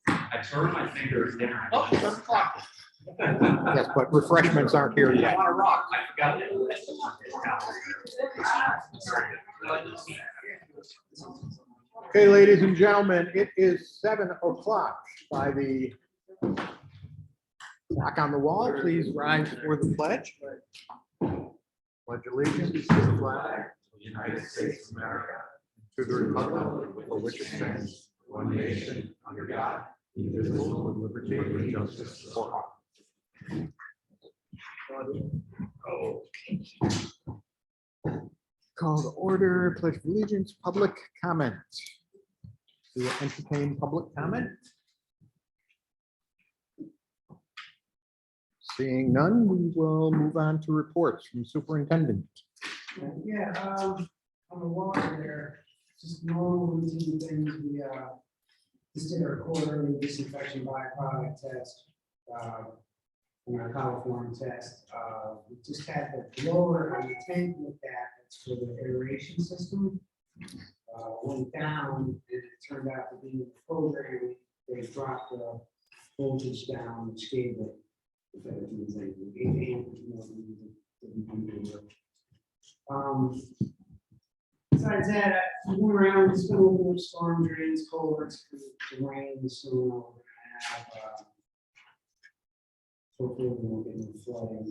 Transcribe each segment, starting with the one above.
I turned my fingers in. Oh, 7 o'clock. Yes, but refreshments aren't here yet. On a rock, I forgot it. Okay, ladies and gentlemen, it is 7 o'clock. By the clock on the wall, please rise for the pledge. Pledge allegiance to the flag of the United States of America, to the republic for which it stands, one nation, under God, indivisible, with liberty and justice for all. Call to order, pledge of allegiance, public comment. We will entertain public comment. Seeing none, we will move on to reports from superintendent. Yeah, on the water there, just normal routine things, we, just did our quarterly disinfection byproduct test, and our coliform test. We just had the blower on the tank with that, that's for the aeration system. Went down, and it turned out to be in the program, they dropped the voltage down, which gave it, if that means anything, 8 amp, more than the besides that, I went around, just been opening up storm drains, culverts, because of the rain, the snow, we're gonna have, hopefully we won't get any flooding.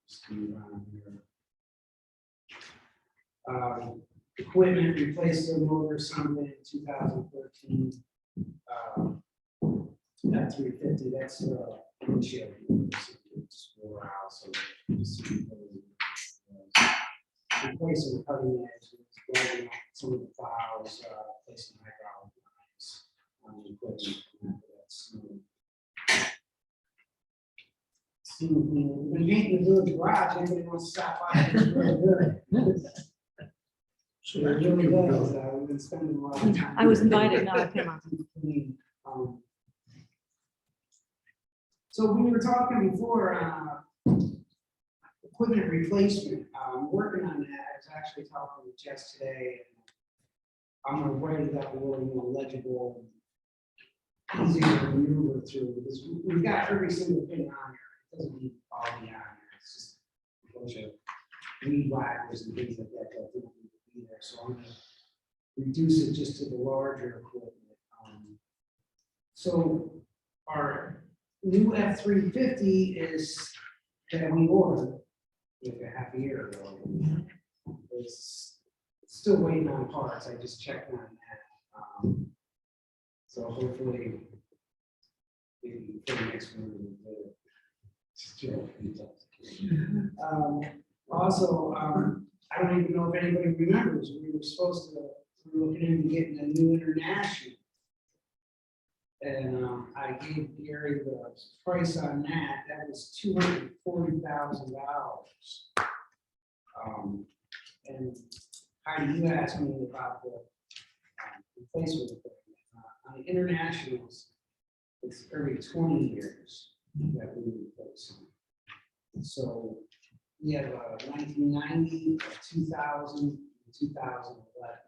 Just be around here. Equipment, replaced the motor something in 2013. That 350, that's windshield. It's wore out, so replacing cutting edge, welding up some of the files, placing hydraulic lines on the equipment. We've been painting the village garage, anybody wants to stop by, it's really good. It really does, we've been spending a lot of time. I was invited, now I cannot. So we were talking before, equipment replacement, working on that. I was actually talking with Jess today. And I'm gonna write that really legible, easy to maneuver through, because we've got every single thing on here. It doesn't need all be on here. It's just a bunch of weed whackers and things like that that don't need to be there. So I'm gonna reduce it just to the larger equipment. So our new F350 is that we ordered like a half a year ago. It's still waiting on parts. I just checked on that. So hopefully, maybe for the next one, also, I don't even know if anybody remembers, we were supposed to, we were looking into getting a new international. And I gave Gary the price on that. That was $240,000. And Heidi, you asked me about the replacement equipment. On the internationals, it's every 20 years that we replace them. So we have 1990, 2000, 2011.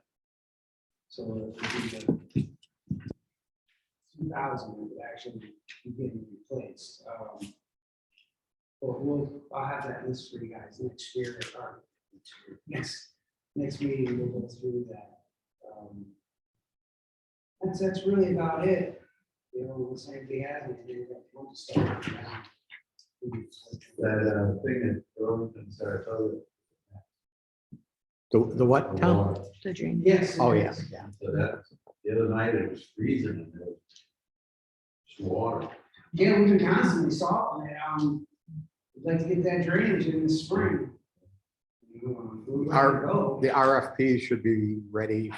So it would be the 2000 would actually be getting replaced. But I'll have that list for you guys next year, or next meeting, we'll go through that. That's really about it. You know, the same thing has anything that you want to start. That thing in Burlington, Sarasota. The what, Tom? The drain. Yes. Oh, yeah, yeah. So that, the other night it was freezing and there was just water. Yeah, we've been constantly salting it. We'd like to get that drainage in the spring. The RFP should be ready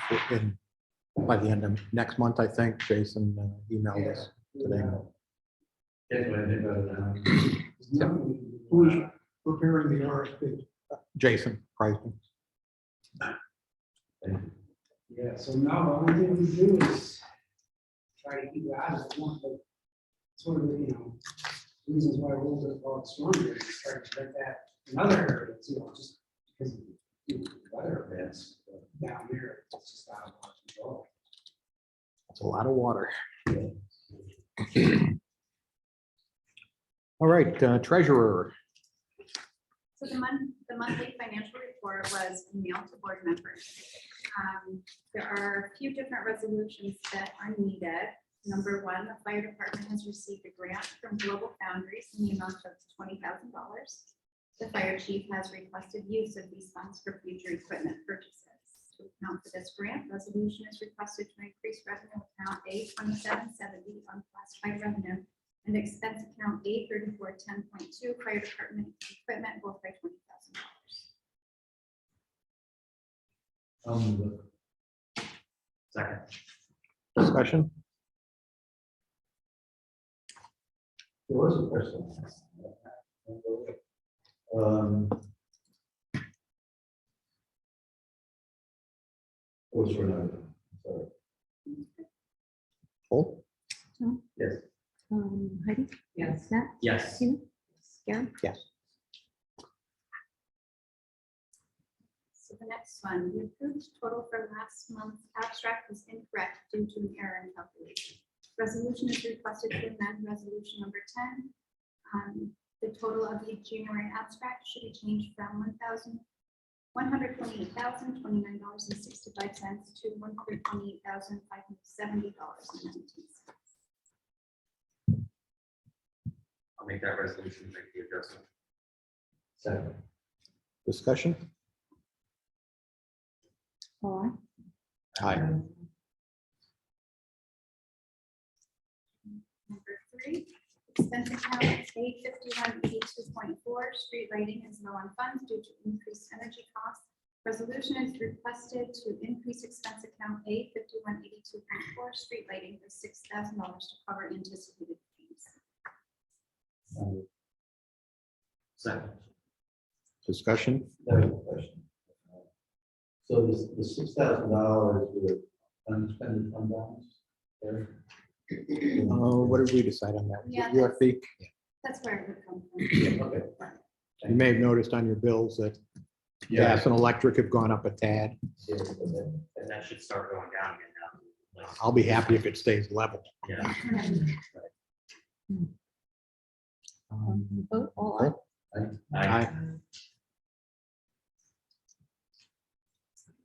by the end of next month, I think. Jason emailed us today. Guess what I think about it now? Who's preparing the RFP? Jason Preisman. Yeah, so no, the only thing we do is try to keep it out of it, but sort of, reasons why we're going to call it storm drain, start to prevent that in other areas, just because of the weather events down there, it's just out of our control. It's a lot of water. All right, treasurer. So the monthly financial report was emailed to board members. There are a few different resolutions that are needed. Number one, the fire department has received a grant from Global Foundries in the amount of $20,000. The fire chief has requested use of these funds for future equipment purchases. To account for this grant, resolution is requested to increase revenue account A2770 unclassified revenue and expense account A3410.2 fire department equipment both by $20,000. Second. Discussion. There was a question. Was for another, sorry. Paul? Yes. Heidi? Yes. Matt? Yes. Tina? Karen? Yes. So the next one, the approved total for last month's abstract was incorrect due to an error in calculation. Resolution is requested to amend resolution number 10. The total of the January abstract should be changed from $128,029.65 to $128,570.19. I'll make that resolution, make the adjustment. Second. Discussion. All Aye. Number 3, expense account A5182.4, street lighting is low on funds due to increased energy costs. Resolution is requested to increase expense account A5182.4, street lighting by $6,000 to cover anticipated fees. Second. Discussion. That was a question. So the $6,000 with unspent fund balance there? What did we decide on that? Was it Yeah, your fee? That's where it would come from. Okay. You may have noticed on your bills that gas and electric have gone up a tad. Yeah, okay. And that should start going down again now. I'll be happy if it stays level. Yeah. Vote all Aye.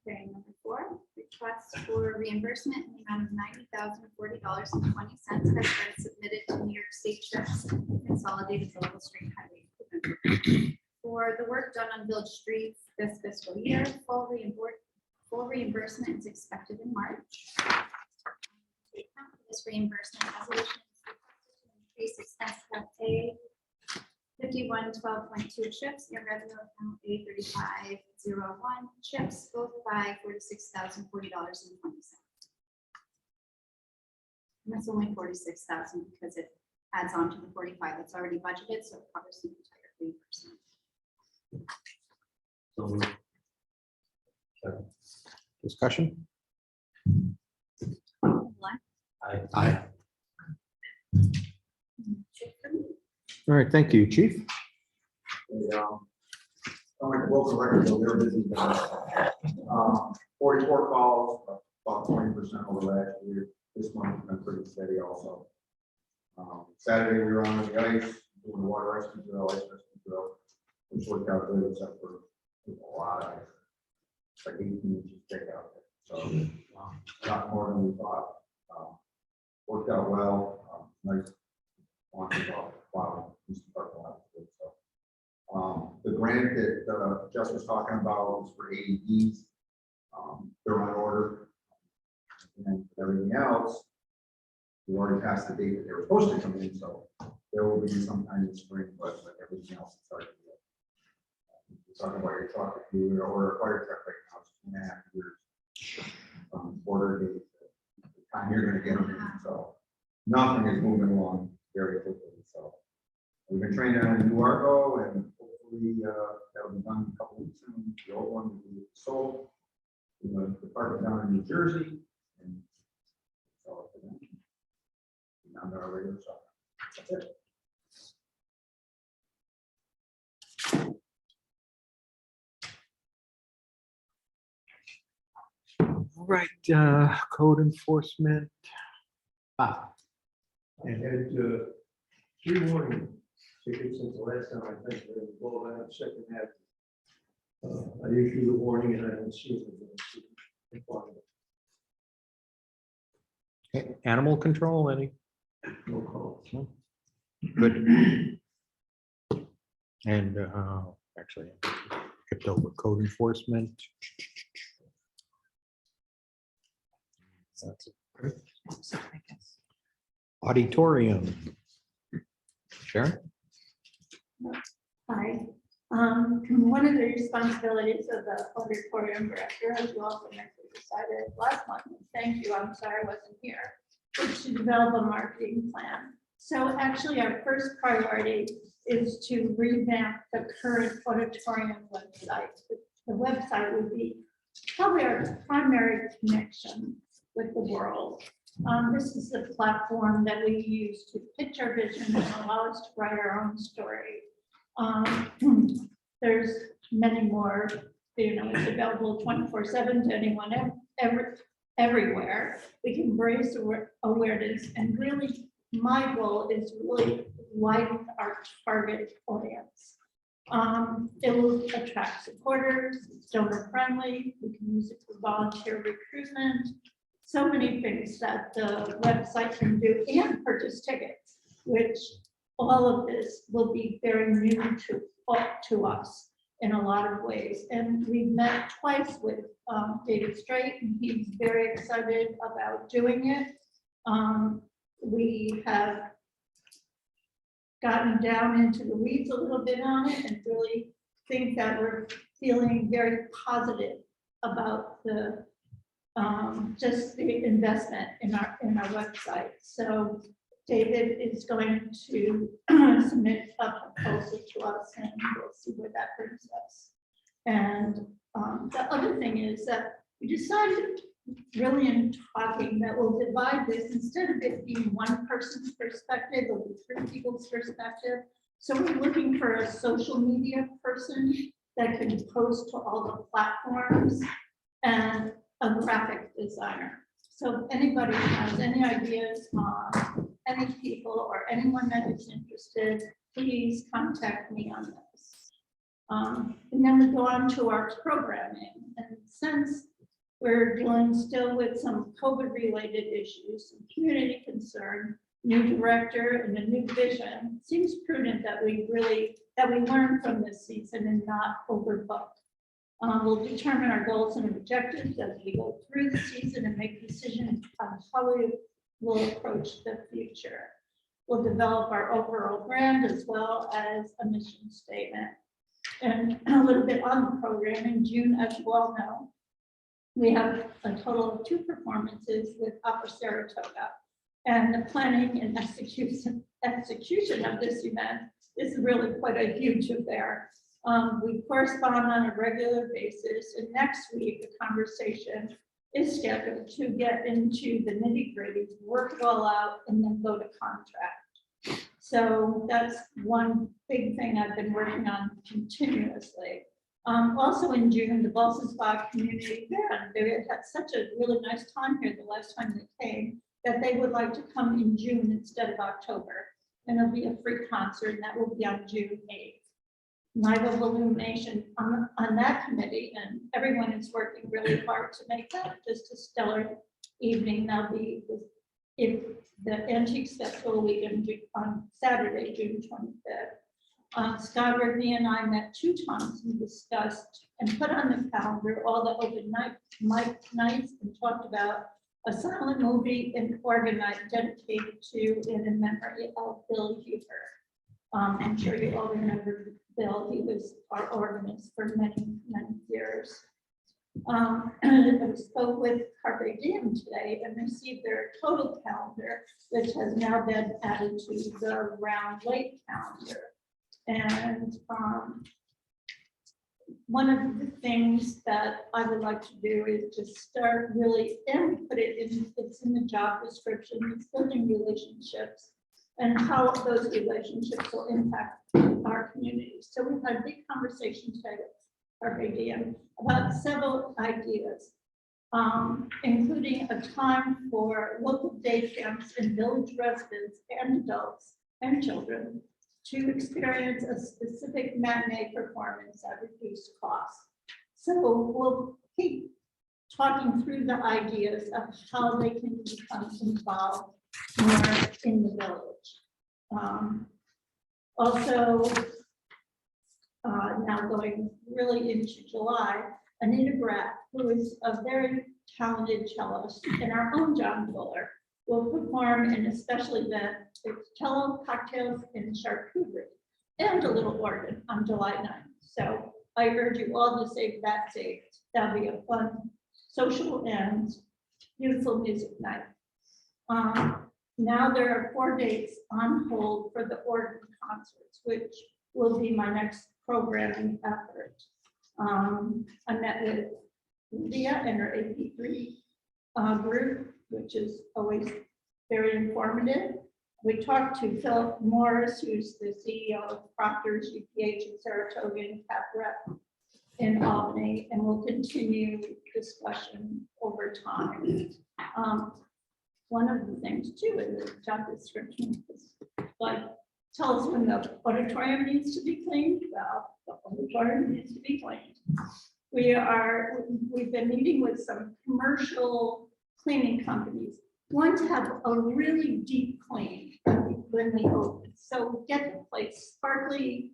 Okay, number 4, request for reimbursement in the amount of $90,040.20 has been submitted to New York State Checks Consolidated Local Street Highway Equipment. For the work done on village streets this fiscal year, full reimbursement is expected in March. To account for this reimbursement, resolution is requested to increase expense account A5112.2 chips and revenue account A3501 chips, both by $46,040.20. And that's only $46,000 because it adds on to the 45 that's already budgeted, so it covers the entire 3%. So moved. Discussion. right. Aye. All right, thank you, Chief. I'm like broken record, so they're busy. 44 calls, about 20% over last year. This month has been pretty steady also. Saturday, we were on the ice, doing the water rescue drill, ice rescue drill, which worked out good, except for a lot of ice. It's like 18 inches thick out there. So, a lot more than we thought. Worked out well. Nice. Launching off, wow, the grant that Jess was talking about was for AEDs. They're on order. And everything else, we already passed the date that they were supposed to come in, so there will be sometime in spring, but everything else is starting to get. We're talking about your truck, if you order a fire truck right now, it's 2.5 years. Order date, the time you're gonna get them in, so nothing is moving along very quickly, so. We've been training on a new Argo, and hopefully that'll be done in a couple weeks, and the old one will be sold. The department down in New Jersey, and so down to our regular shop. That's it. All right, code enforcement. And had 3 warning tickets since the last time I think we rolled out second half. I issued a warning and I don't see it. Animal control, any? No call. Good. And actually, I skipped over code enforcement. Auditorium. Sharon? Hi. One of the responsibilities of the auditorium director, as you also decided last month, and thank you, I'm sorry I wasn't here, is to develop a marketing plan. So actually, our first priority is to revamp the current auditorium website. The website would be probably our primary connection with the world. This is the platform that we use to pitch our vision and allow us to write our own story. There's many more, it's available 24/7 to anyone, everywhere. We can raise awareness, and really my goal is really widen our target audience. It will attract supporters, it's donor friendly, we can use it for volunteer recruitment, so many things that the website can do, and purchase tickets, which all of this will be very new to us in a lot of ways. And we've met twice with David Strait, and he's very excited about doing it. We have gotten down into the weeds a little bit on it and really think that we're feeling very positive about the just the investment in our website. So David is going to submit a proposal to us, and we'll see where that brings us. And the other thing is that we decided really in talking that we'll divide this, instead of it being one person's perspective, it'll be 3 people's perspective. So we're looking for a social media person that can post to all the platforms, and a graphic designer. So if anybody has any ideas on any people or anyone that is interested, please contact me on this. And then we go on to our programming. And since we're dealing still with some COVID-related issues, some community concern, new director and a new vision, it seems prudent that we learn from this season and not overbook. We'll determine our goals and objectives as we go through the season and make decisions on how we will approach the future. We'll develop our overall brand as well as a mission statement. And a little bit on the program, in June, as you all know, we have a total of 2 performances with Upper Saratoga. And the planning and execution of this event is really quite a huge affair. We correspond on a regular basis, and next week the conversation is scheduled to get into the nitty-gritty, work it all out, and then go to contract. So that's one big thing I've been working on continuously. Also in June, the Balsasbach Community Band, they had such a really nice time here the last time they came, that they would like to come in June instead of October. And it'll be a free concert, and that will be on June 8th. Night of Illumination on that committee, and everyone is working really hard to make that just a stellar evening. That'll be the Antiques Festival weekend on Saturday, June 25th. Scott Rigney and I met 2 times and discussed and put on the calendar all the open mic nights and talked about a silent movie and organ night dedicated to and in memory of Bill Huber. I'm sure you all remember Bill. He was our organist for many, many years. I spoke with Carpe Diem today and received their total calendar, which has now been added to the Round Lake calendar. And one of the things that I would like to do is to start really, and we put it in, it's in the job description, it's building relationships and how those relationships will impact our communities. So we've had a big conversation today with Carpe Diem about several ideas. including a time for local day camps and village residents and adults and children to experience a specific matinee performance at reduced cost. So we'll keep talking through the ideas of how they can become involved more in the village. Also, now going really into July, Anita Graff, who is a very talented cellist, and our own John Fuller will perform an special event. It's cello, cocktails, and charcuterie, and a little organ on July 9th. So I urge you all to save that date. That'll be a fun, social, and beautiful music night. Now there are 4 dates on hold for the organ concerts, which will be my next programming effort. I met with Leah and her AP3 group, which is always very informative. We talked to Philip Morris, who's the CEO of Proctor's UPH in Saratoga and Cap Rep in Albany, and we'll continue discussion over time. One of the things too in the job description is like, tell us when the auditorium needs to be cleaned. Well, the auditorium needs to be cleaned. We've been meeting with some commercial cleaning companies. One to have a really deep clean when we open. So get the place sparkly,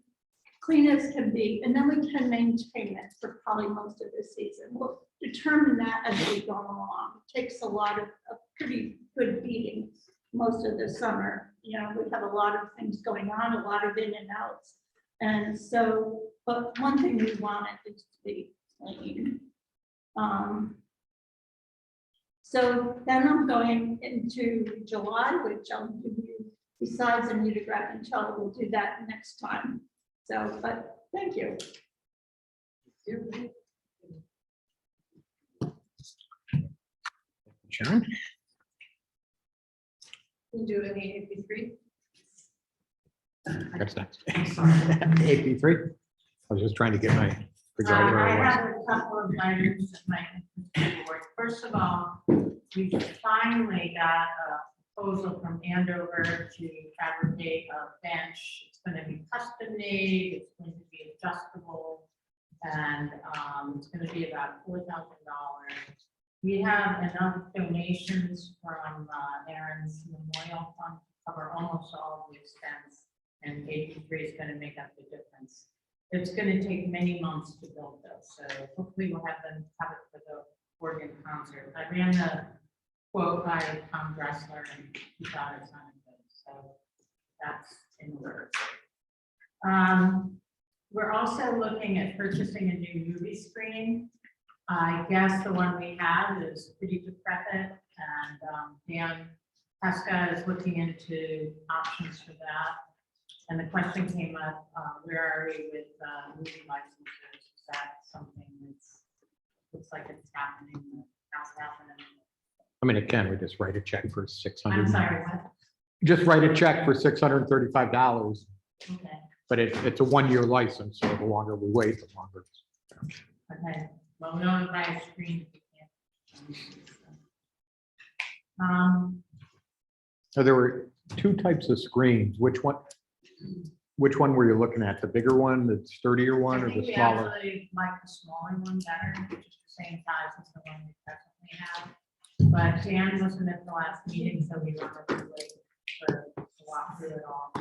clean as can be, and then we can maintain it for probably most of the season. We'll determine that as we go along. It takes a lot of a pretty good beating most of the summer. You know, we have a lot of things going on, a lot of in and outs. And so, but one thing we want it is to be clean. So then I'm going into July, which I'll give you, besides Anita Graff and Cello, we'll do that next time. So, but thank you. Sharon? We'll do it in AP3. That's next. AP3. I was just trying to get my. figure out where I I was. have a couple of items that might report. First of all, we finally got a proposal from Andover to fabricate a bench. It's going to be custom made, it's going to be adjustable, and it's going to be about $4,000. We have enough donations from Aaron's Memorial Fund to cover almost all of the expense, and AP3 is going to make up the difference. It's going to take many months to build this, so hopefully we'll have it for the organ concert. I ran the quote by Tom Dressler, and he thought it sounded good, so that's in the works. We're also looking at purchasing a new movie screen. I guess the one we have is pretty decrepit, and Dan Pesca is looking into options for that. And the question came up, where are we with movie licenses? Is that something that's looks like it's happening? How's happening? I mean, it can, we just write a check for 600. I'm sorry, what? Just write a check for $635, Okay, but it's a 1-year license, so the longer we wait, the longer. okay. Well, we don't buy a screen if we can't. So there were 2 types of screens. Which one were you looking at? The bigger one, the sturdier one, or I think the we smaller? actually like the smaller one better, which is the same size as the one we presently have. But Dan wasn't at the last meeting, so we wanted to wait to walk through it all.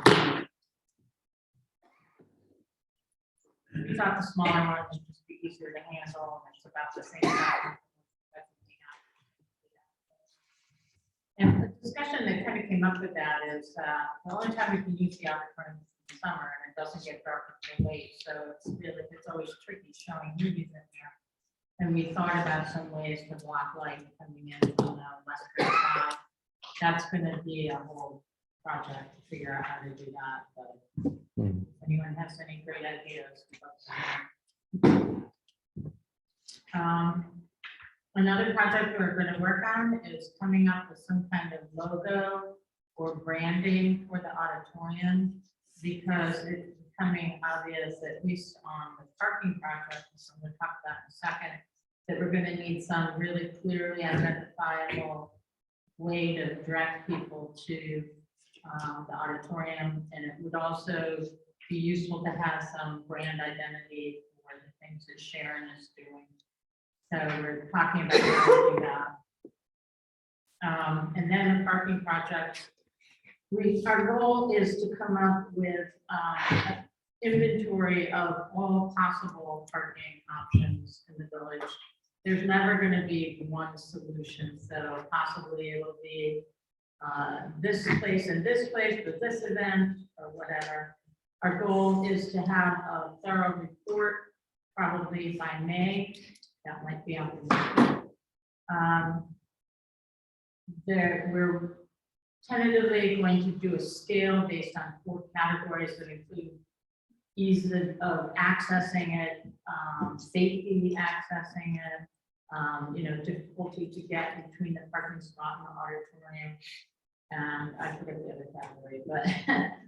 We thought the smaller one would just be easier to handle, and it's about the same size. And the discussion that kind of came up with that is the only time we can use the auditorium is in the summer, and it doesn't get dark until late, so it's always tricky showing movies in there. And we thought about some ways to block light coming in on the western side. That's going to be a whole project to figure out how to do that. But if anyone has any great ideas, another project we're going to work on is coming up with some kind of logo or branding for the auditorium, because it's becoming obvious, at least on the parking project, so we'll talk about in a second, that we're gonna need some really clearly identifiable way to direct people to the auditorium, and it would also be useful to have some brand identity for the things that Sharon is doing. So we're talking about how to do that. And then the parking project, our goal is to come up with an inventory of all possible parking options in the village. There's never going to be one solution, so possibly it'll be this place and this place with this event or whatever. Our goal is to have a thorough report, probably by May. That might be on we're tentatively going to do a scale based on 4 categories that include ease of accessing it, safety accessing it, difficulty to get between the parking spot and the auditorium. And I forget the other category, but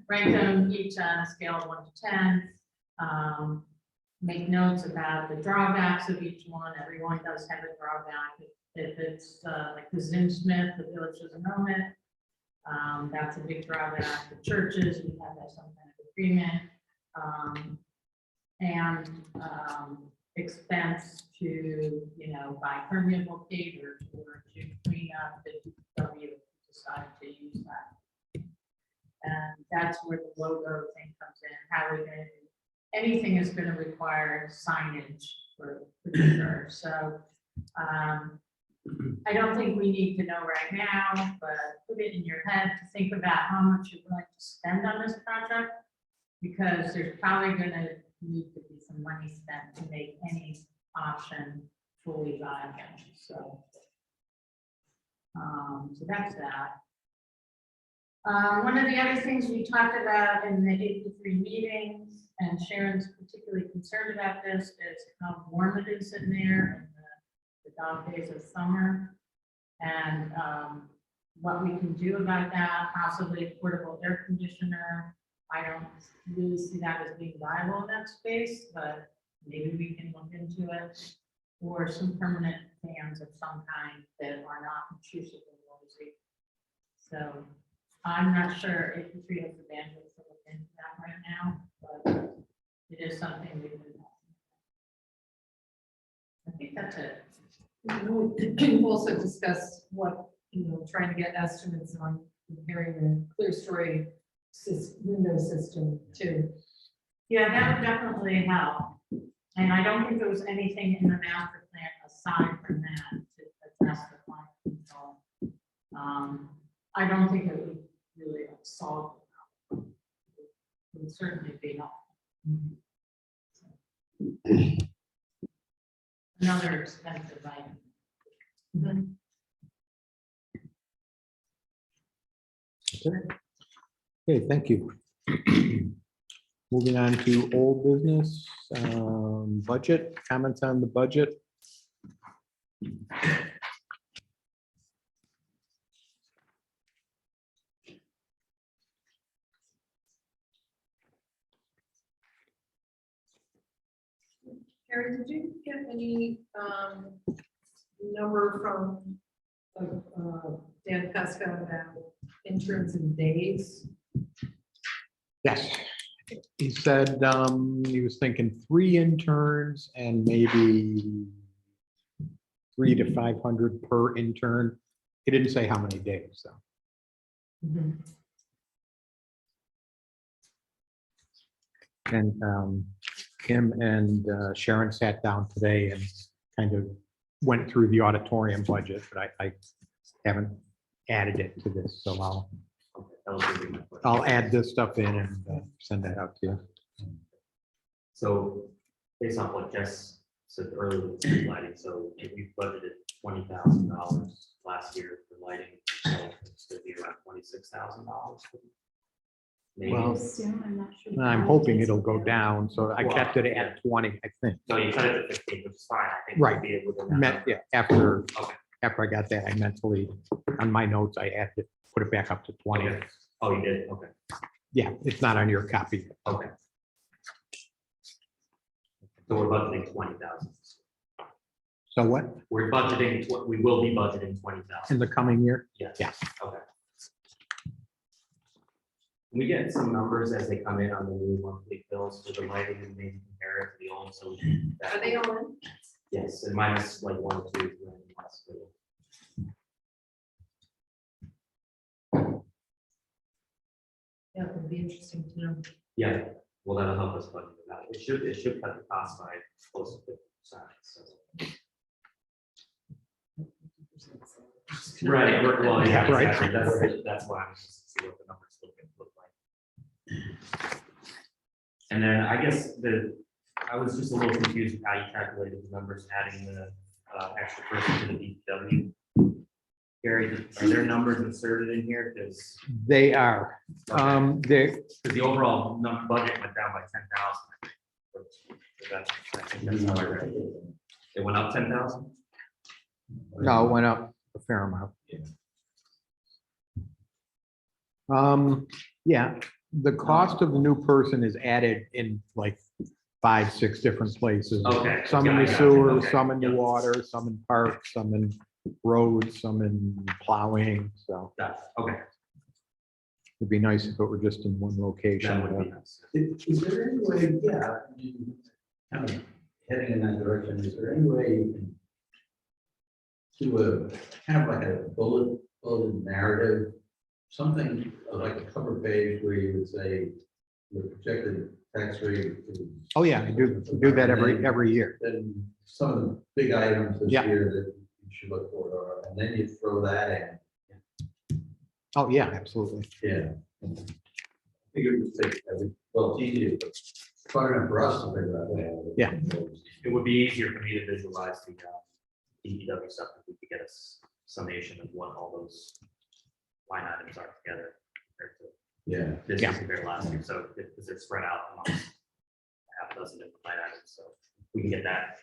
rank them each on a scale of 1 to 10. Make notes about the drawbacks of each one. Everyone does have a drawback. If it's like the Zim Smith, the village doesn't own it. That's a big drawback. The churches, we have some kind of agreement. And expense to, buy permeable pavers or to clean up the DPW decide to use that. And that's where the logo thing comes in. How are we going to do? Anything is going to require signage for sure. So I don't think we need to know right now, but put it in your head to think about how much you're willing to spend on this project, because there's probably going to need to be some money spent to make any option fully viable. So that's that. One of the other things we talked about in the 8 to 3 meetings, and Sharon's particularly concerned about this, is how warm it is in there in the dog days of summer, and what we can do about that, possibly a portable air conditioner. I don't really see that as being viable in that space, but maybe we can look into it, or some permanent fans of some kind that are not intrusive and noisy. So I'm not sure if the 3 has the bandwidth to look into that right now, but it is something we've been talking about. I think that's it. We've also discussed what, trying to get estimates on comparing the clear story window system too. Yeah, that would definitely help. And I don't think there was anything in the master plan aside from that to address the climate control. I don't think it would really solve the problem. It would certainly be helpful. Another expensive item. Okay, thank you. Moving on to old business, budget, comments on the budget. Karen, did you get any number from Dan Pesca about interns and days? Yes, he said he was thinking 3 interns and maybe 300 to 500 per intern. He didn't say how many days, so. And Kim and Sharon sat down today and kind of went through the auditorium budget, but I haven't added it to this, so I'll add this stuff in and send that out to you. So based on what Jess said earlier with street lighting, so if we budgeted $20,000 last year for lighting, so it's going to be around $26,000. Maybe. Well, Soon, I'm not sure. I'm hoping it'll go down, so I kept it at 20, I think. So you cut it to 15, which is fine. I think Right. we'll be within that Meant, number. yeah, after Okay. I got that, I mentally, on my notes, I had to put it back up to 20. Okay. Oh, you did? Okay. Yeah, it's not on your copy. Okay. So we're budgeting 20,000. So what, We're budgeting, we will be budgeting 20,000. in the coming year? Yes. Yeah. Okay. Can we get some numbers as they come in on the new monthly bills for the lighting and maybe compare it to the old, so we can. Are they all in? Yes, and minus like 1 or 2. less. Yeah, it would be interesting to know. Yeah, well, that'll help us budget it out. It should cut the cost by close to 50%. So. Right, well, yeah, Right. exactly. That's why I'm just see what the numbers look like. And then I guess I was just a little confused with how you calculated the numbers, adding the extra person to the DPW. Gary, are there numbers inserted in here? Because They are, they, the overall budget went down by 10,000. I think that's how I read it. It went up 10,000? no, it went up a fair amount. Yeah, the cost of the new person is added in like 5, 6 different places. Okay. Some in Yeah, I the got you. sewer, Okay. some in the Yep. water, some in parks, some in roads, some in plowing, so Okay, it'd be nice if it were just in one that location. would be nice. Is there any way, yeah, kind of heading in that direction, is there any way you can do a, kind of like a bullet narrative, something like a cover page where you would say the projected tax rate is. Oh, yeah, I do that every year. Then some of the big items this Yeah. year that you should look for, and then you throw that in. Oh, yeah, absolutely. Yeah. I figured it would take, well, it's easy, but it's hard enough for us to figure out that. Yeah. It would be easier for me to visualize the DPW stuff if we could get a summation of what all those line items are together. Compared to Yeah. this Yeah. is compared to last year, so because they're spread out amongst half a dozen different line items, so if we can get that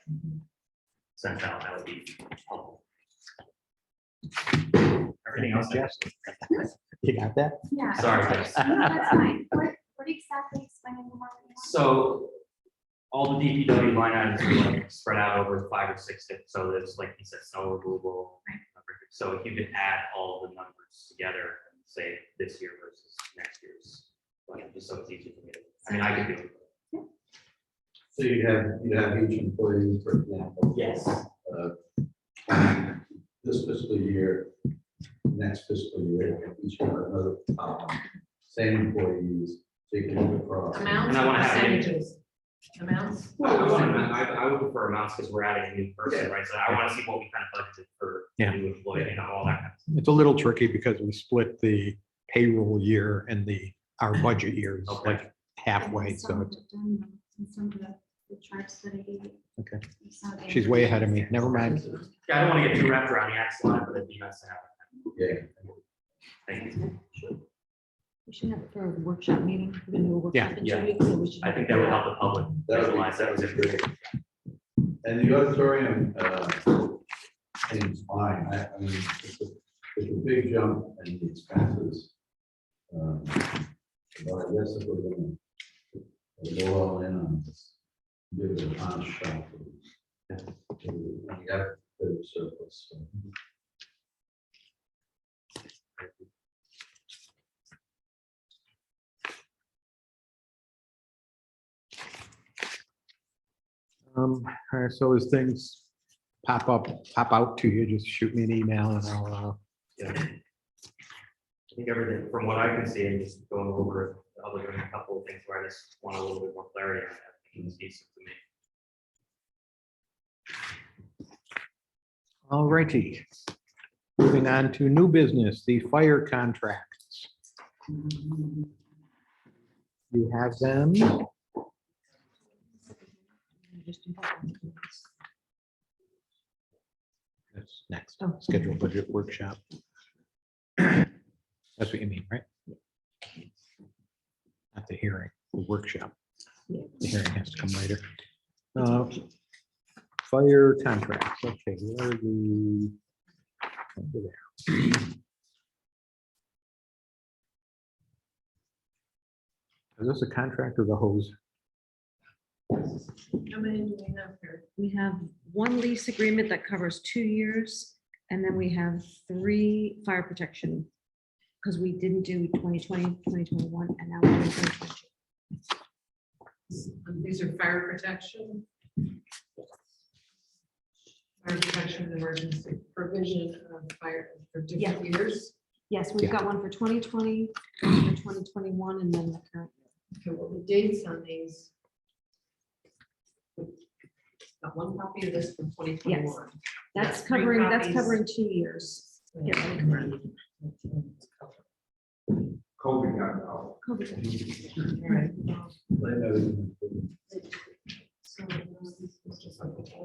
sent out, that would be helpful. Everything else. You got that? Yeah. Sorry, guys. No, that's fine. What exactly explaining the market? So all the DPW line items are like spread out over 5 or 6 different, so there's like you said, snow removal. Right. So if you could add all the numbers together and say this year versus next year's, like, just so it's easy for me to, I mean, I can do it. So you'd have each employee, for example. Yes. This fiscal year, next fiscal year, each have another column, same employees, so you can look across. Amounts And I or wanna have it- percentages? Amounts? I would prefer amounts because we're adding a new person, right? So I want to see what we kind of budgeted for Yeah. new employee and all that kind of stuff. It's a little tricky because we split the payroll year and our budget years Okay. like halfway, so it's, Some of the charts that I gave you. okay. Some of the She's way ahead of me. Never mind. Yeah, I don't want to get too wrapped around the axle line, but it'd be nice to have. Yeah. Thank you. We should have it for a workshop meeting. We're gonna do a workshop in 2 Yeah. weeks, so we should I have think it that would for help the public That would be- visualize that was a good. And the auditorium, seems fine, I mean, it's a big jump in the expenses. But I guess if we're gonna go all in on this, give it an honest shot. We got a bit of surplus. So. All right, so as things pop out to you, just shoot me an email and I'll, Yeah. I think everything, from what I can see, and just going over it, other than a couple of things where I just want a little bit more clarity on that, it's decent to me. all righty. Moving on to new business, the fire contracts. You have them. That's next, scheduled budget workshop. That's what you mean, right? Not the hearing, the workshop. The hearing has to come later. Fire contracts, okay, where are the? Over there. Is this a contract or the hose? How many do we have here? We have one lease agreement that covers 2 years, and then we have 3 fire protection, because we didn't do 2020, 2021, and now we're doing 2022. These are fire protection. Fire protection, emergency provision of fire for different years. Yes, we've got one for 2020, one for 2021, and then the current. Okay, well, the dates on these. Got one copy of this from 2021. That's Three covering, copies. 2 years. Yeah, Right. COVID got out. COVID. All right.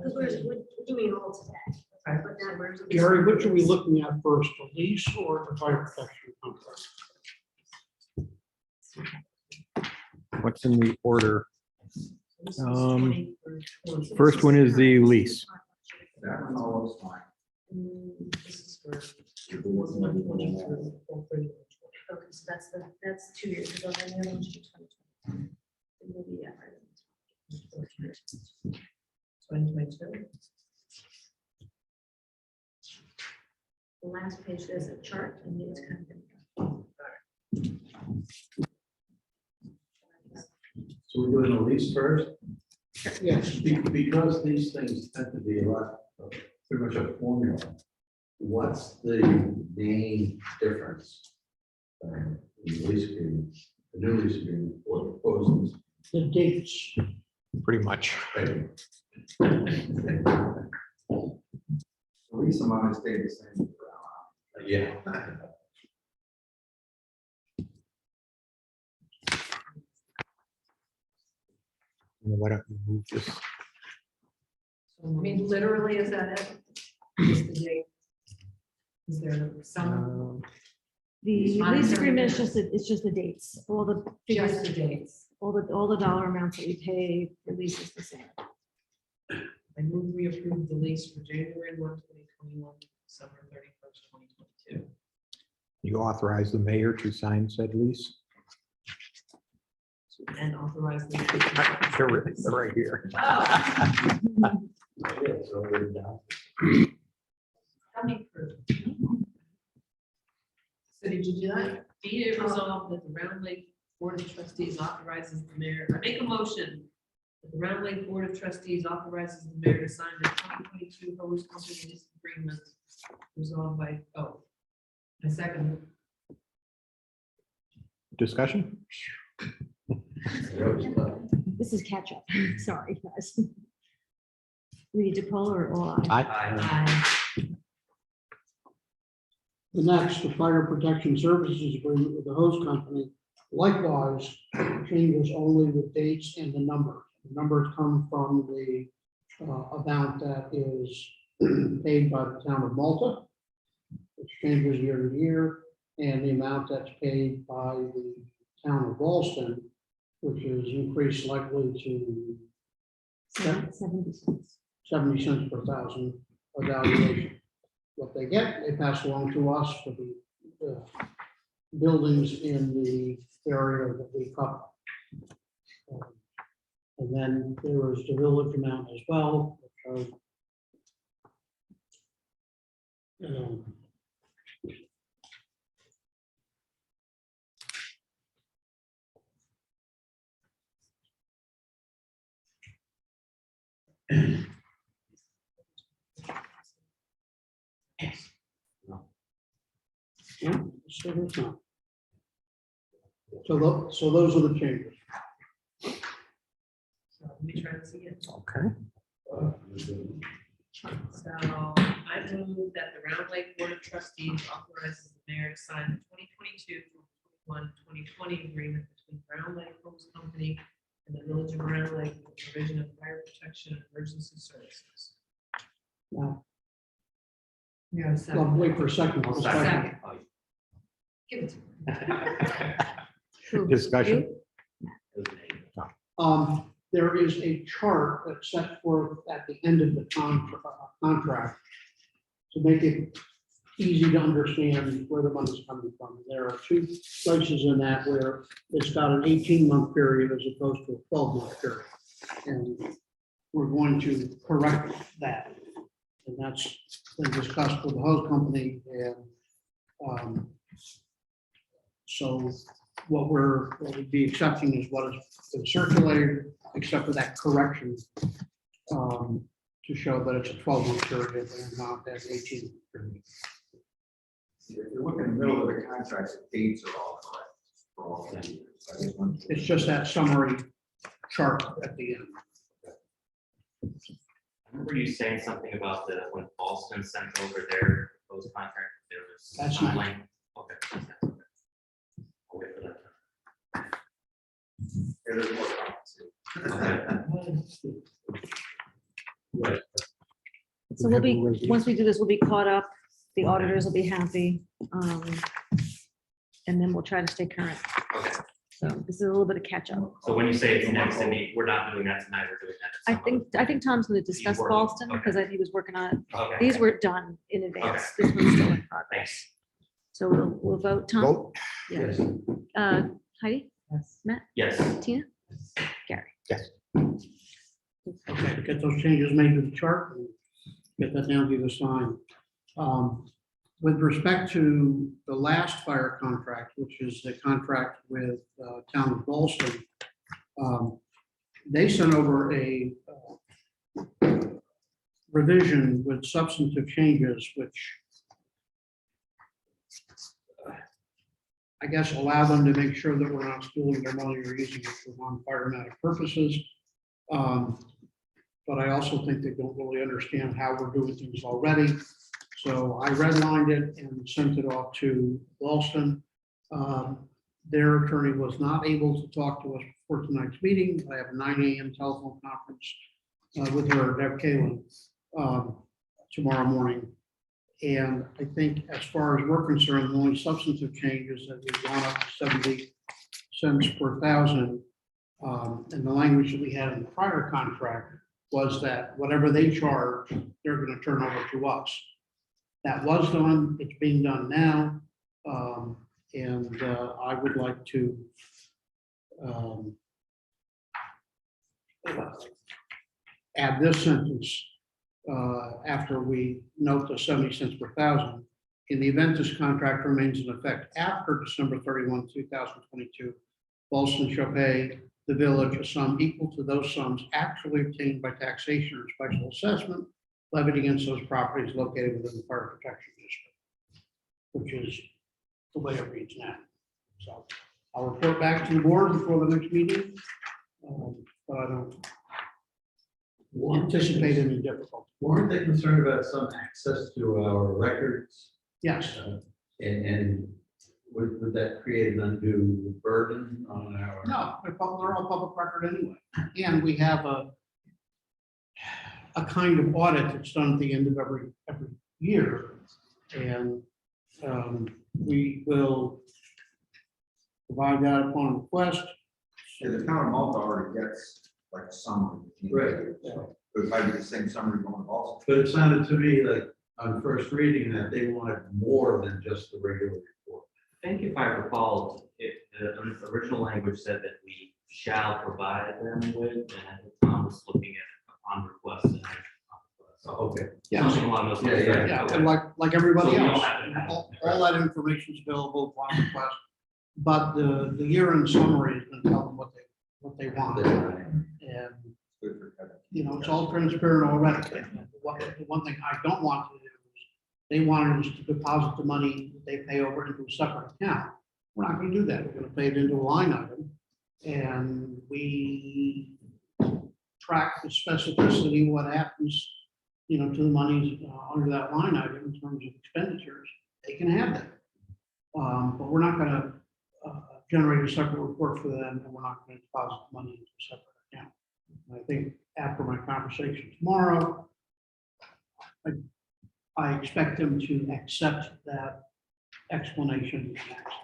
Because we're doing all today. Okay. But that we're. Gary, which are we looking at first, the lease or the fire protection contract? What's in the order? This is 20 for 20. First one is the lease. That one all looks fine. This is for If we look at 120 it, through 4/30. Okay, so that's 2 years ago, then the other one should be 2020. It will be, yeah, right. 2022. The last page, there's a chart and it's kind of. So we're doing the lease first? Yes. Because these things tend to be a lot, pretty much a formula. What's the main difference? In the lease agreement, the new lease agreement or the proposals? The dates. Pretty much. The lease amount has stayed the same. Yeah. Why don't you move this? So, I mean, literally, is that it? Just the date? Is there some, The Monetary lease agreement is difference. it's just the dates, all the just the figures, dates? all the dollar amounts that we pay, the lease is the same. I move we approve the lease for January 1, 2021, December 31st, 2022. You authorize the mayor to sign said lease? And authorize the. They're right here. Oh. It's already down. Coming through. So did you do that? Be it resolved that the Round Lake Board of Trustees authorizes the mayor, I make a motion that the Round Lake Board of Trustees authorizes the mayor to sign the 2022 hose company lease agreement resolved by, I second. Discussion? This is catch up. Sorry, guys. We need to poll or I? Aye. The next, the fire protection services agreement with the hose company likewise changes only the dates and the numbers. The numbers come from the amount that is paid by the town of Malta, which changes year to year, and the amount that's paid by the town of Ballston, which is increased slightly to 70 cents. 70 cents per thousand evaluation. What they get, they pass along to us for the buildings in the area that we cover. And then there is the village amount as well, which are, yeah, so there's not. So those are the changes. So let me try this again. Okay. So I move that the Round Lake Board of Trustees authorizes the mayor to sign the 2022-2020 agreement between Round Lake Homes Company and the Village of Round Lake for the provision of fire protection and emergency services. Now, Yeah, I'll wait for a second. Second. Give it to me. Discussion? There is a chart that's set forth at the end of the contract to make it easy to understand where the money's coming from. There are 2 places in that where it's got an 18-month period as opposed to a 12-month period. And we're going to correct that. And that's been discussed with the hose company and so what we'd be accepting is what has been circulated, except for that correction to show that it's a 12-month period and not an 18 period. If you look in the middle of the contracts, the dates are all correct for all 10 years. I just want to- It's just that summary chart at the end. I remember you saying something about when Boston sent over their proposed contract, there was. That's some nice. blank- Okay. I'll wait for that. Yeah, there's more comments. Okay. So we'll be, once we do this, we'll be caught up. The auditors will be happy. And then we'll try to stay current. Okay. So this is a little bit of catch up. So when you say it's next, I mean, we're not doing that tonight, we're doing that. at some I think Tom's going to discuss working, Boston okay. because he was working on it. other- Okay. These were done in advance. This one's still in progress. Thanks. So we'll vote. Tom? Vote. Yeah. Heidi? Matt? Yes. Tina? Gary? Okay, to get those changes made to the chart, and get that down to the sign. With respect to the last fire contract, which is the contract with Town of Ballston, they sent over a revision with substantive changes, which I guess allow them to make sure that we're not stealing their money or using it for non-firemantic purposes. But I also think they don't really understand how we're doing things already. So I redlined it and sent it off to Boston. Their attorney was not able to talk to us before tonight's meeting. I have a 9 a.m. telephone conference with her, Deb Kalen, tomorrow morning. And I think as far as we're concerned, the only substantive change is that we've gone up to 70 cents per thousand. And the language that we had in the prior contract was that whatever they charge, they're going to turn over to us. That was done, it's being done now. And I would like to add this sentence after we note the 70 cents per thousand. In the event this contract remains in effect after December 31, 2022, Boston shall pay the village a sum equal to those sums actually obtained by taxation or special assessment levied against those properties located within the fire protection district, which is the way it reads now. So I'll report back to the board before the next meeting, but I don't anticipate any difficulty. Weren't they concerned about some access to our records? Yes, And would that create an undue burden on our? no, they're all public record anyway. And we have a kind of audit that's done at the end of every year. And we will provide that upon request. Yeah, the town of Malta already gets like a summary. Right. So it would probably be the same summary going to also. But it sounded to me like on first reading that they wanted more than just the regular report. I think if I recall, the original language said that we shall provide them with, and I think Tom was looking at upon request. And so, Okay. Yeah. something along those lines. Yeah, right? Yeah, Okay. and like everybody So we don't else, have to have- all that information is available upon request. But the year-end summary is going to tell them what they want. And, Good for Kevin. you know, it's all transparent already. The one thing I don't want to do is, they wanted us to deposit the money that they pay over into a separate account. We're not going to do that. We're going to pay it into a line item. And we track the specificity, what happens, you know, to the monies under that line item in terms of expenditures. They can have that. But we're not going to generate a separate report for them, and we're not going to deposit the money into a separate account. And I think after my conversation tomorrow, I expect them to accept that explanation and access.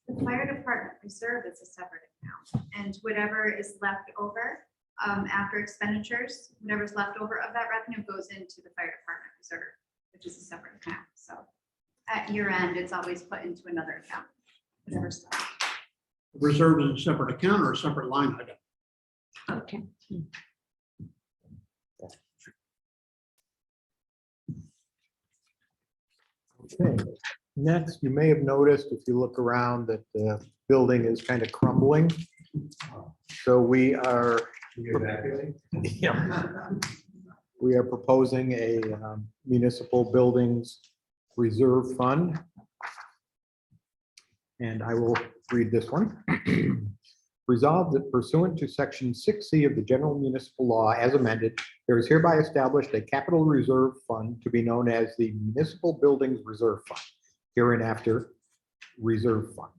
The fire department reserve is a separate account, and whatever is left over after expenditures, whatever's left over of that revenue goes into the fire department reserve, which is a separate account. So at year end, it's always put into another account, whatever's left. reserve is a separate account or a separate line item? Okay. Okay, next, you may have noticed if you look around that the building is kind of crumbling. So we are. Yeah. We are proposing a municipal buildings reserve fund. And I will read this one. Resolved that pursuant to section 6C of the general municipal law as amended, there is hereby established a capital reserve fund to be known as the Municipal Buildings Reserve Fund, hereinafter Reserve Fund.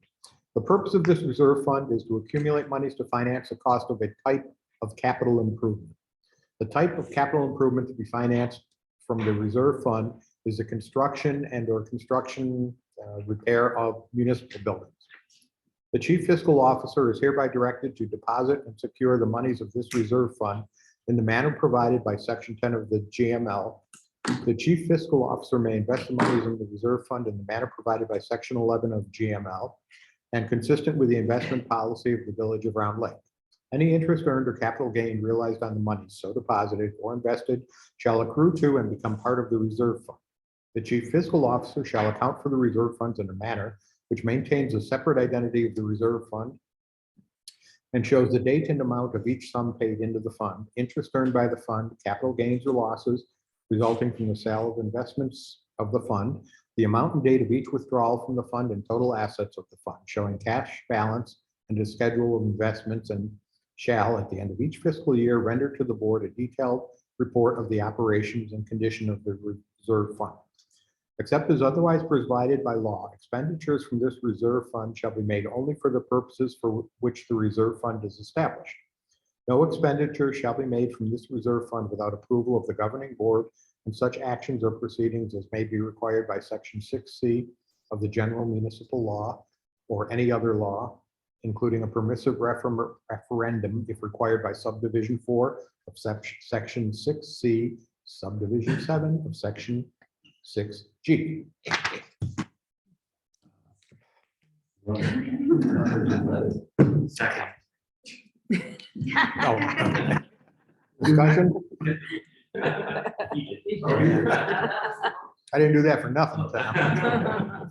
The purpose of this reserve fund is to accumulate monies to finance the cost of a type of capital improvement. The type of capital improvement to be financed from the reserve fund is the construction and/or repair of municipal buildings. The chief fiscal officer is hereby directed to deposit and secure the monies of this reserve fund in the manner provided by section 10 of the GML. The chief fiscal officer may invest the monies in the reserve fund in the manner provided by section 11 of GML and consistent with the investment policy of the village of Round Lake. Any interest earned or capital gain realized on the monies so deposited or invested shall accrue to and become part of the reserve fund. The chief fiscal officer shall account for the reserve funds in a manner which maintains a separate identity of the reserve fund and shows the date and amount of each sum paid into the fund, interest earned by the fund, capital gains or losses resulting from the sale of investments of the fund, the amount and date of each withdrawal from the fund and total assets of the fund, showing cash balance and a schedule of investments, and shall, at the end of each fiscal year, render to the board a detailed report of the operations and condition of the reserve fund. Except as otherwise provided by law, expenditures from this reserve fund shall be made only for the purposes for which the reserve fund is established. No expenditure shall be made from this reserve fund without approval of the governing board, and such actions or proceedings as may be required by section 6C of the general municipal law or any other law, including a permissive referendum if required by subdivision 4 of section 6C, subdivision 7 of section 6G. Second. Oh. Discussion? I didn't do that for nothing, Tom.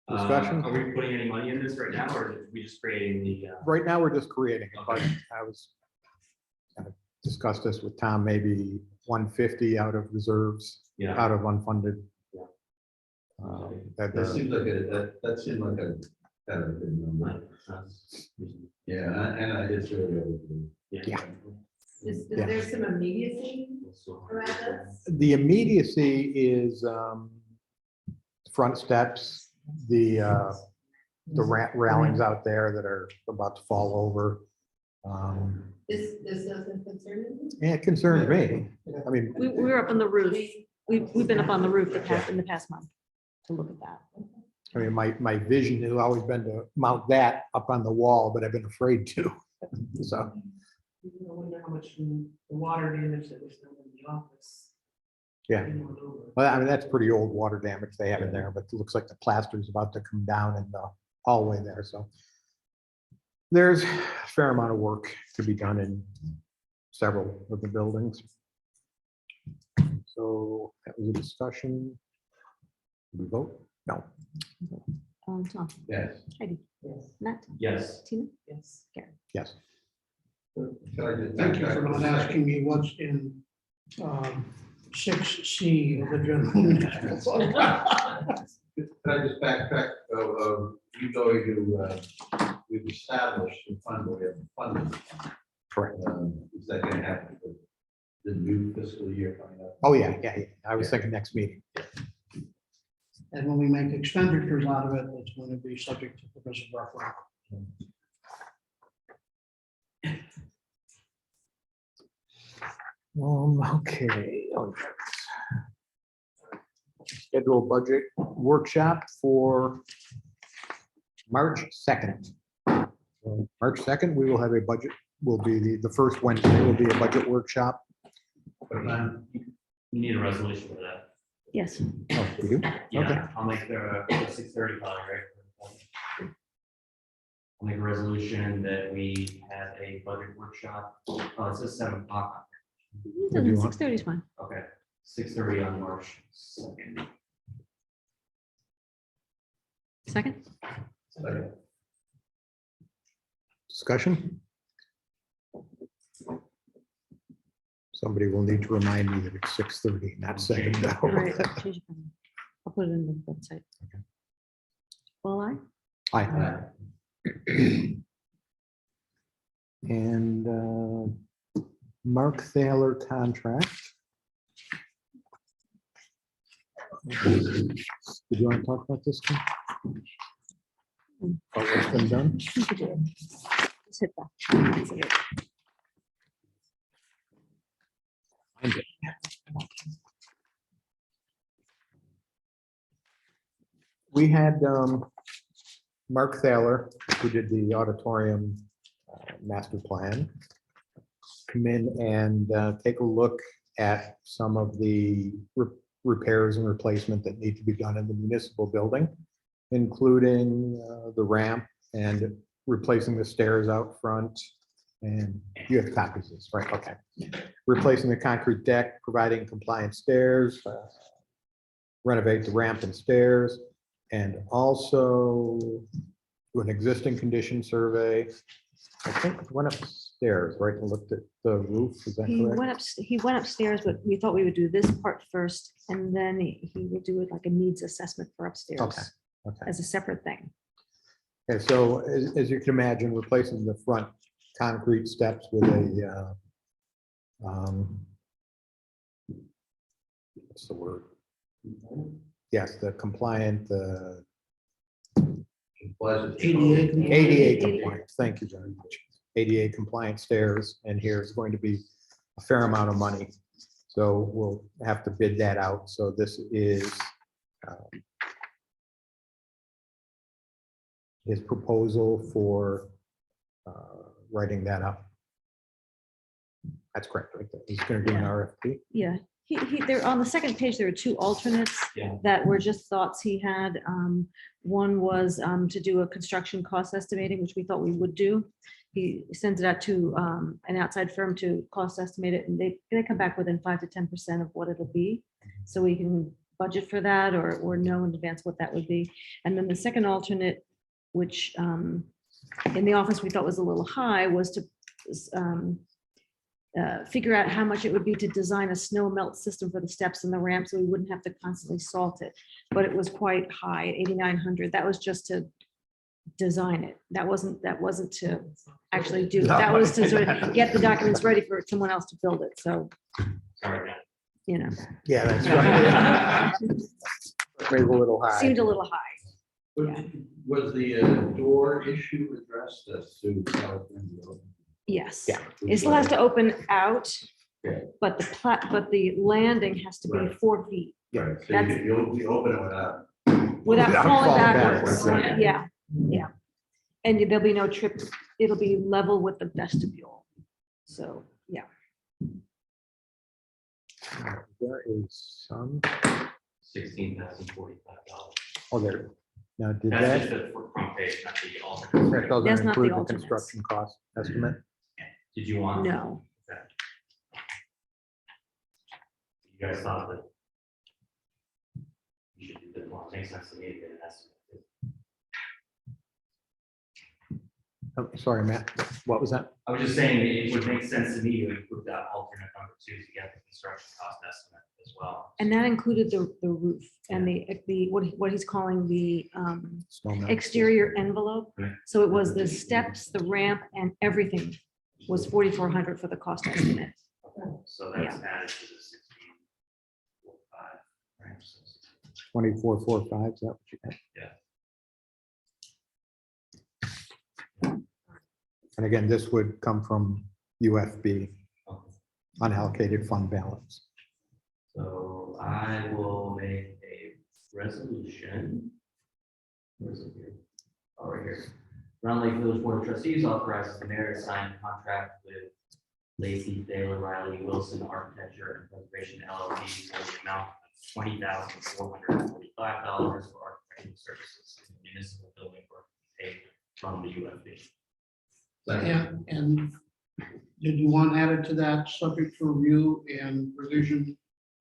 Discussion? Are we putting any money in this right now, or are we just creating the? Right now, we're just creating it, but I was gonna discuss this with Tom, maybe 150 out of reserves, Yeah. out of unfunded. Yeah. That seems like that seemed like a kind of good number. Yeah, and I just really. Yeah. Is Yeah. there some immediacy around this? The immediacy is front steps, the railings out there that are about to fall over. This doesn't concern you? Yeah, it concerns me. I mean, We were up on the roof. We've been up on the roof in the past month to look at that. I mean, my vision has always been to mount that up on the wall, but I've been afraid to. So, I wonder how much the water damage that was done in the office. yeah. you know, over. Well, I mean, that's pretty old water damage they have in there, but it looks like the plaster is about to come down in the hallway there, so. There's a fair amount of work to be done in several of the buildings. So that was a discussion. Did we vote? No. Tom, Yes. Heidi, Yes. Matt, Yes. Tina, Yes. Yes. Thank you for not asking me what's in 6C of the general municipal fund. Can I just backtrack, you know, we've established the fund, we have funded. Correct. Is that gonna happen for the new fiscal year coming up? Oh, yeah. I was thinking next meeting. And when we make expenditures out of it, it's going to be subject to permissive referendum. Okay. Schedule budget workshop for March 2nd. So March 2nd, we will have a budget, will be the first Wednesday will be a budget workshop. You need a resolution for that. yes. Oh, we do? Okay. Yeah, I'll make the 6:30 call, right? I'll make a resolution that we have a budget workshop. Oh, it says 7 o'clock. What do you want? 6:30 is fine. Okay, 6:30 on March 2nd. Second? Discussion? Somebody will need to remind me that it's 6:30, not 7. All right, change it. I'll put it in the website. Well, Aye. And Mark Thaler contract. Did you want to talk about this? Kim? About what's been done? just hit that. That's it. Find it. We had Mark Thaler, who did the auditorium master plan, come in and take a look at some of the repairs and replacement that need to be done in the municipal building, including the ramp and replacing the stairs out front. And you have copies of this, right? Okay. Replacing the concrete deck, providing compliant stairs, renovate the ramp and stairs, and also do an existing condition survey. I think went upstairs, right, and looked at the roof, is that He correct? went upstairs, but we thought we would do this part first, and then he would do it like a needs assessment for upstairs. Okay, okay. As a separate thing. Okay, so as you can imagine, replacing the front concrete steps with a, what's the word? Yes, the compliant, ADA compliant, thank you very much. ADA compliant stairs, and here's going to be a fair amount of money. So we'll have to bid that out. So this is his proposal for writing that up. That's correct, right? He's going to do an RFP. Yeah, there, on the second page, there are two alternates Yeah. that were just thoughts he had. One was to do a construction cost estimating, which we thought we would do. He sends it out to an outside firm to cost estimate it, and they come back within 5 to 10% of what it'll be. So we can budget for that or know in advance what that would be. And then the second alternate, which in the office we thought was a little high, was to figure out how much it would be to design a snow melt system for the steps and the ramp, so we wouldn't have to constantly salt it. But it was quite high, at 8,900. That was just to design it. That wasn't to actually do it. That was to sort of get the documents ready for someone else to build it. So, Sorry. you know, Yeah, that's right. Maybe a little high. seemed a little high. Was the door issue addressed as to California? Yes. Yeah. It still has to open out, Okay. but the landing has to be Right. 4 feet Right, so That's- you open it without. without Without falling falling backwards. backwards, Yeah, yeah. And there'll be no trip. It'll be level with the vestibule. So, yeah. There is some, $16,045. oh, there, now did That's just that, the front page, not the that alternate. That's doesn't not the include the alternates. construction cost estimate? Did you want? No. Okay. You guys thought that you should do this one, makes sense to me to get an estimate. Oh, sorry, Matt, what was that? I was just saying, it would make sense to me to include that alternate number 2 to get the construction cost estimate as well. And that included the roof and the what he's calling the Snow melt. exterior envelope. Right. So it was the steps, the ramp, and everything was 4,400 for the cost estimate. So that's added to the 16,45. Right, so 2445, is that what you got? Yeah. And again, this would come from UFB, Okay. unallocated fund balance. So I will make a resolution. Where is it here? Oh, right here. Round Lake Village Board of Trustees authorizes the mayor to sign a contract with Lacey, Taylor, Riley, Wilson Architecture and Preservation LLC for the amount of $20,445 for architectural services in the municipal building work paid from the UFB. And did you want added to that, subject to review and revision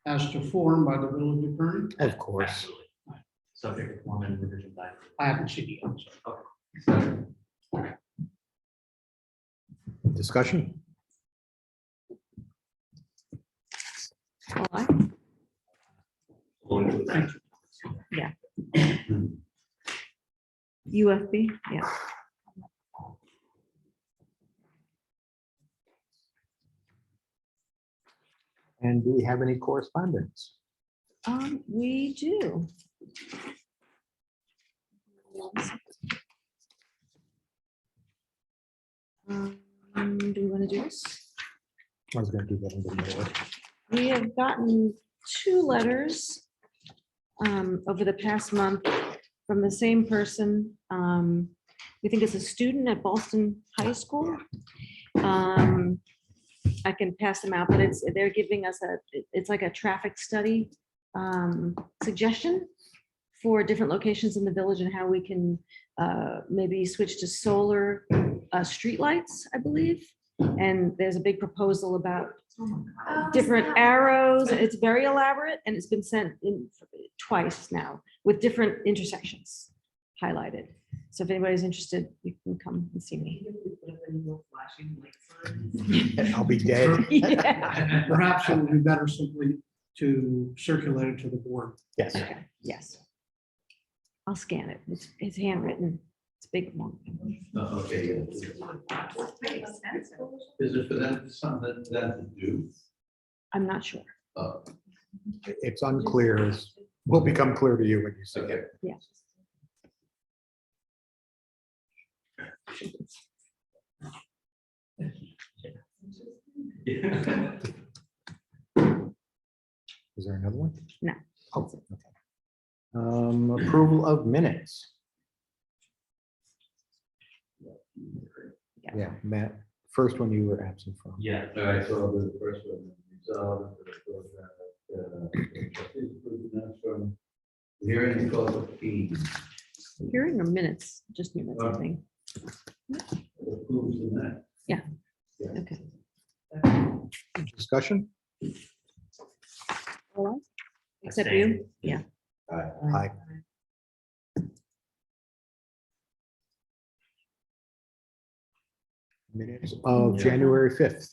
as to form by the village attorney? Of course. Absolutely. Subject to form and revision by. I haven't seen it yet. So. Discussion? All right. Thank you. UFB, yeah. And do we have any correspondence? We do. Do we want to do this? I was going to do that in the middle. We have gotten 2 letters over the past month from the same person. We think it's a student at Boston High School. I can pass them out, but they're giving us it's like a traffic study suggestion for different locations in the village and how we can maybe switch to solar streetlights, I believe. And there's a big proposal about different arrows. It's very elaborate and it's been sent in twice now with different intersections highlighted. So if anybody's interested, you can come and see me. I'll be dead. Yeah. Perhaps it would be better simply to circulate it to the board. Yes. Okay, yes. I'll scan it. It's handwritten. It's big one. Okay, yeah. It's pretty expensive. Is it for them, something that them to do? I'm not sure. It's unclear. It will become clear to you when you see it. Yeah. Is there another one? No. Oh, okay. Approval of minutes. Yeah, Matt, first one you were absent from. Yeah. All right, so the first one, resolved, trustees approve the minutes from the hearing called for fees. Hearing or minutes, just minutes, I think. Approves the minutes. Yeah. Yeah. Okay. Discussion? All right. Except you? Abstain. Yeah. Aye. Minutes of January 5th.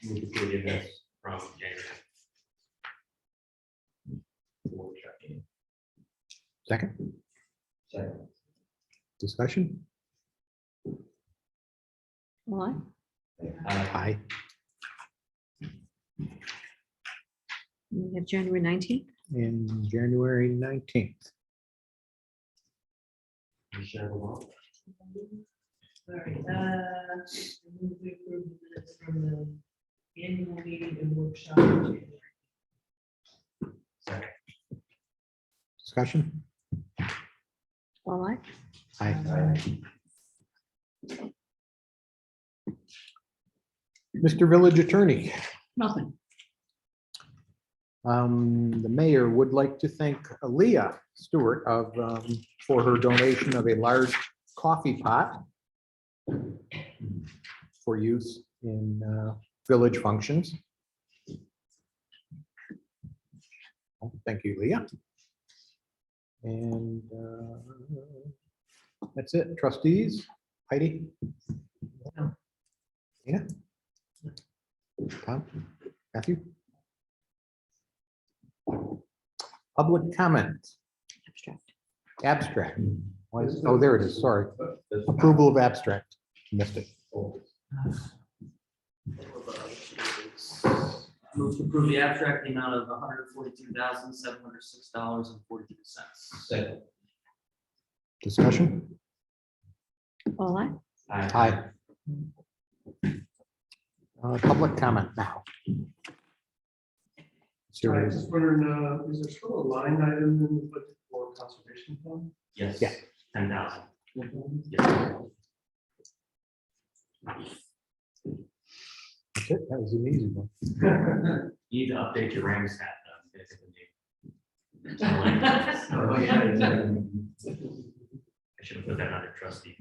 Move to approve the minutes from January. Second, Second. discussion? All right. Aye. We have January 19th. And January 19th. Michelle Wall. All right, move we approve the minutes from the annual meeting and workshop in January. Second. Discussion? All right. Aye. Mr. Village Attorney, Nothing. the mayor would like to thank Aaliyah Stewart for her donation of a large coffee pot for use in village functions. Thank you, Leah. And that's it. Trustees, Heidi? Tina? Tom? Matthew? Public comment, Abstract. abstract. Oh, there it is, sorry. Approval of abstract. Missed it. Move to approve the abstract, the amount of $142,706.42. Second. Discussion? All right. Aye. Public comment now. I Serious. just wondering, is there still a line item in the budget for conservation fund? Yes. Yeah. 10,000. Yes. That's it. That was an easy one. You need to update your Rams hat. Oh, yeah, exactly. I should have put that under trustee.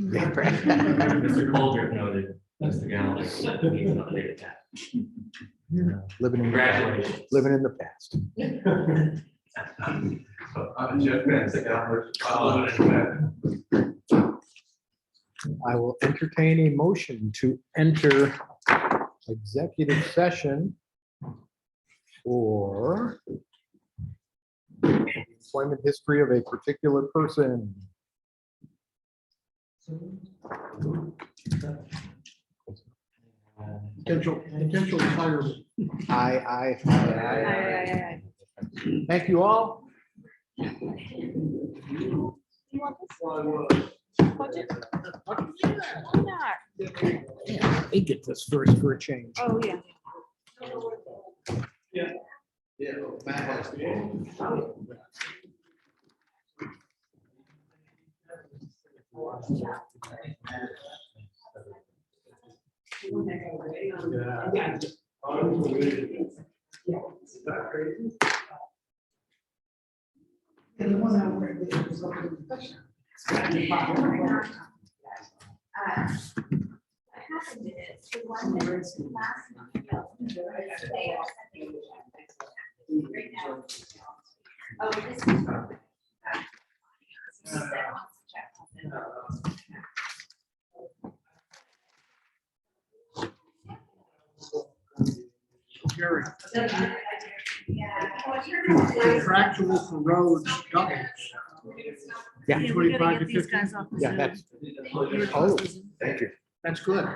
Mr. Colbert noted, Mr. Gallo needs an updated that. Living in, Congratulations. living in the past. I will entertain a motion to enter executive session for employment history of a particular person. Potential retirement. Aye. Thank you all. You want this budget? Why not? They get this first for a change. Oh, yeah. happened is, the one that was last month, they are sending a check. Right now. Oh, this is. So that wants to check. Gary, Yeah. contractual for roads doubles. Yeah. Yeah, we gotta 25 get to these 50. guys off the Yeah, Zoom. that's, oh, thank you. That's good.